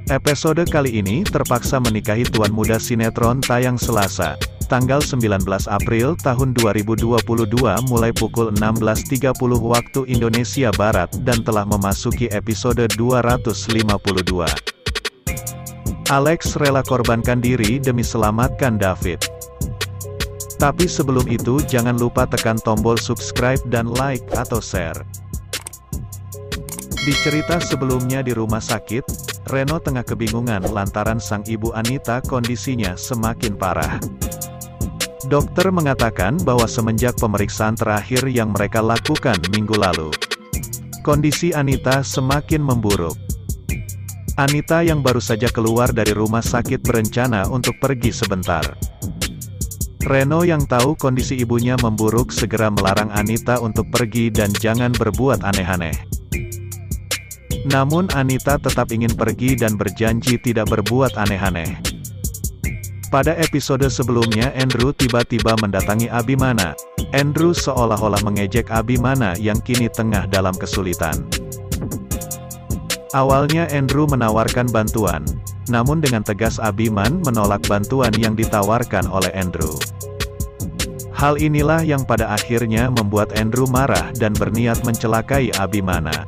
Episode kali ini terpaksa menikahi tuan muda sinetron tayang Selasa, tanggal 19 April tahun 2022 mulai pukul 16.30 waktu Indonesia Barat dan telah memasuki episode 252. Alex rela korbankan diri demi selamatkan David. Tapi sebelum itu jangan lupa tekan tombol subscribe dan like atau share. Di cerita sebelumnya di rumah sakit, Reno tengah kebingungan lantaran sang ibu Anita kondisinya semakin parah. Dokter mengatakan bahwa semenjak pemeriksaan terakhir yang mereka lakukan minggu lalu, kondisi Anita semakin memburuk. Anita yang baru saja keluar dari rumah sakit berencana untuk pergi sebentar. Reno yang tahu kondisi ibunya memburuk segera melarang Anita untuk pergi dan jangan berbuat aneh-aneh. Namun Anita tetap ingin pergi dan berjanji tidak berbuat aneh-aneh. Pada episode sebelumnya Andrew tiba-tiba mendatangi Abimana. Andrew seolah-olah mengejek Abimana yang kini tengah dalam kesulitan. Awalnya Andrew menawarkan bantuan, namun dengan tegas Abiman menolak bantuan yang ditawarkan oleh Andrew. Hal inilah yang pada akhirnya membuat Andrew marah dan berniat mencelakai Abimana.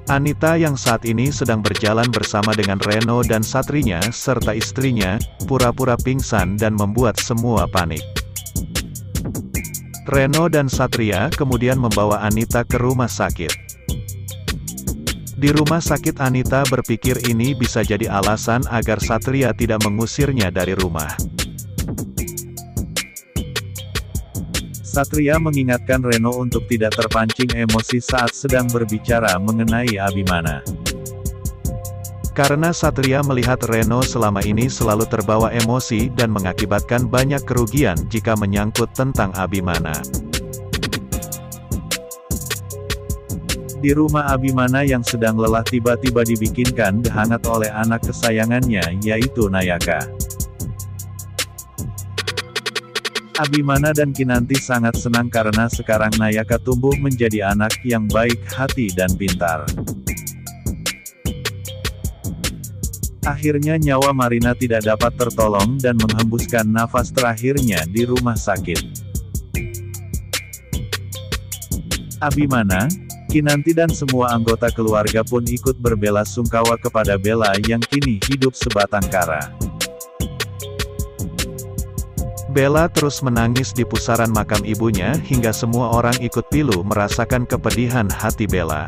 Anita yang saat ini sedang berjalan bersama dengan Reno dan Satrinya serta istrinya, pura-pura pingsan dan membuat semua panik. Reno dan Satria kemudian membawa Anita ke rumah sakit. Di rumah sakit Anita berpikir ini bisa jadi alasan agar Satria tidak mengusirnya dari rumah. Satria mengingatkan Reno untuk tidak terpancing emosi saat sedang berbicara mengenai Abimana. Karena Satria melihat Reno selama ini selalu terbawa emosi dan mengakibatkan banyak kerugian jika menyangkut tentang Abimana. Di rumah Abimana yang sedang lelah tiba-tiba dibikinkan hangat oleh anak kesayangannya yaitu Nayaka. Abimana dan Kinanti sangat senang karena sekarang Nayaka tumbuh menjadi anak yang baik hati dan pintar. Akhirnya nyawa Marina tidak dapat tertolong dan menghembuskan nafas terakhirnya di rumah sakit. Abimana, Kinanti dan semua anggota keluarga pun ikut berbelasungkawa kepada Bella yang kini hidup sebatang kara. Bella terus menangis di pusaran makam ibunya hingga semua orang ikut pilu merasakan kepedihan hati Bella.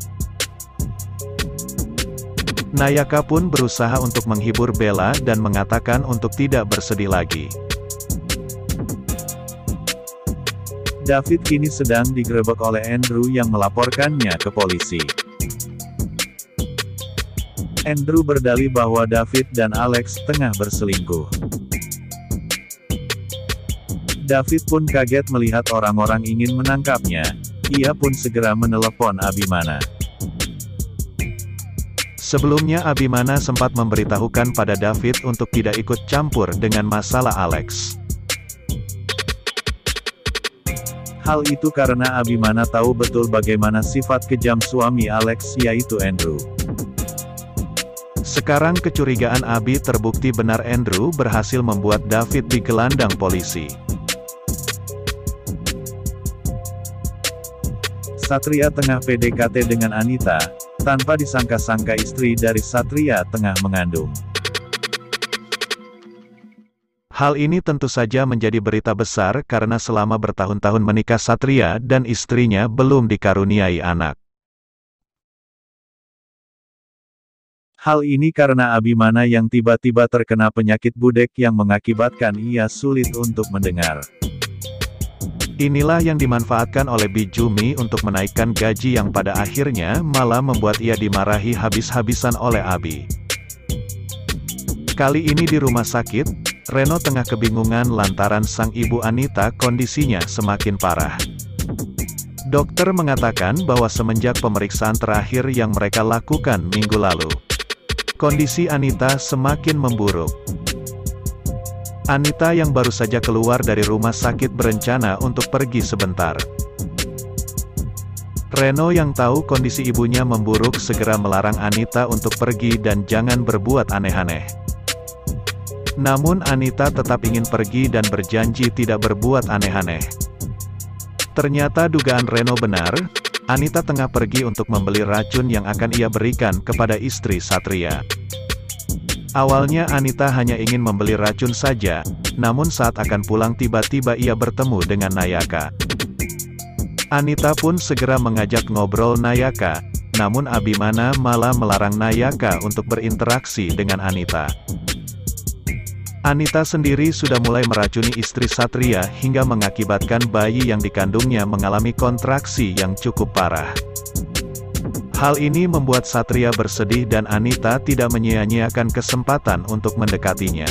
Nayaka pun berusaha untuk menghibur Bella dan mengatakan untuk tidak bersedih lagi. David kini sedang digerebek oleh Andrew yang melaporkannya ke polisi. Andrew berdalih bahwa David dan Alex tengah berselingkuh. David pun kaget melihat orang-orang ingin menangkapnya. Ia pun segera menelepon Abimana. Sebelumnya Abimana sempat memberitahukan pada David untuk tidak ikut campur dengan masalah Alex. Hal itu karena Abimana tahu betul bagaimana sifat kejam suami Alex yaitu Andrew. Sekarang kecurigaan Abi terbukti benar. Andrew berhasil membuat David digelandang polisi. Satria tengah PDKT dengan Anita, tanpa disangka-sangka istri dari Satria tengah mengandung. Hal ini tentu saja menjadi berita besar karena selama bertahun-tahun menikah Satria dan istrinya belum dikaruniai anak. Hal ini karena Abimana yang tiba-tiba terkena penyakit budek yang mengakibatkan ia sulit untuk mendengar. Inilah yang dimanfaatkan oleh Bijumi untuk menaikkan gaji yang pada akhirnya malah membuat ia dimarahi habis-habisan oleh Abi. Kali ini di rumah sakit, Reno tengah kebingungan lantaran sang ibu Anita kondisinya semakin parah. Dokter mengatakan bahwa semenjak pemeriksaan terakhir yang mereka lakukan minggu lalu, kondisi Anita semakin memburuk. Anita yang baru saja keluar dari rumah sakit berencana untuk pergi sebentar. Reno yang tahu kondisi ibunya memburuk segera melarang Anita untuk pergi dan jangan berbuat aneh-aneh. Namun Anita tetap ingin pergi dan berjanji tidak berbuat aneh-aneh. Ternyata dugaan Reno benar, Anita tengah pergi untuk membeli racun yang akan ia berikan kepada istri Satria. Awalnya Anita hanya ingin membeli racun saja, namun saat akan pulang tiba-tiba ia bertemu dengan Nayaka. Anita pun segera mengajak ngobrol Nayaka, namun Abimana malah melarang Nayaka untuk berinteraksi dengan Anita. Anita sendiri sudah mulai meracuni istri Satria hingga mengakibatkan bayi yang dikandungnya mengalami kontraksi yang cukup parah. Hal ini membuat Satria bersedih dan Anita tidak menyia-nyiakan kesempatan untuk mendekatinya.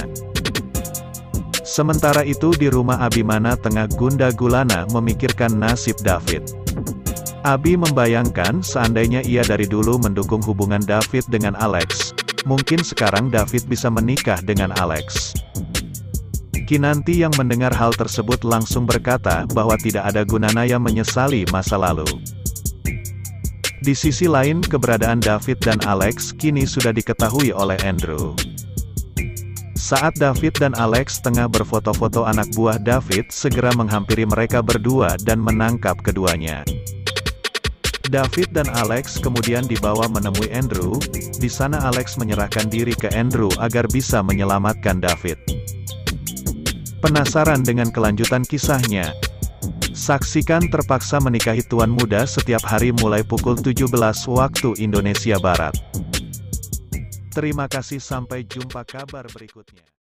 Sementara itu di rumah Abimana tengah gundah gulana memikirkan nasib David. Abi membayangkan seandainya ia dari dulu mendukung hubungan David dengan Alex, mungkin sekarang David bisa menikah dengan Alex. Kinanti yang mendengar hal tersebut langsung berkata bahwa tidak ada gunanya menyesali masa lalu. Di sisi lain keberadaan David dan Alex kini sudah diketahui oleh Andrew. Saat David dan Alex tengah berfoto-foto, anak buah David segera menghampiri mereka berdua dan menangkap keduanya. David dan Alex kemudian dibawa menemui Andrew. Di sana Alex menyerahkan diri ke Andrew agar bisa menyelamatkan David. Penasaran dengan kelanjutan kisahnya? Saksikan Terpaksa Menikahi Tuan Muda setiap hari mulai pukul 17 waktu Indonesia Barat. Terima kasih, sampai jumpa kabar berikutnya.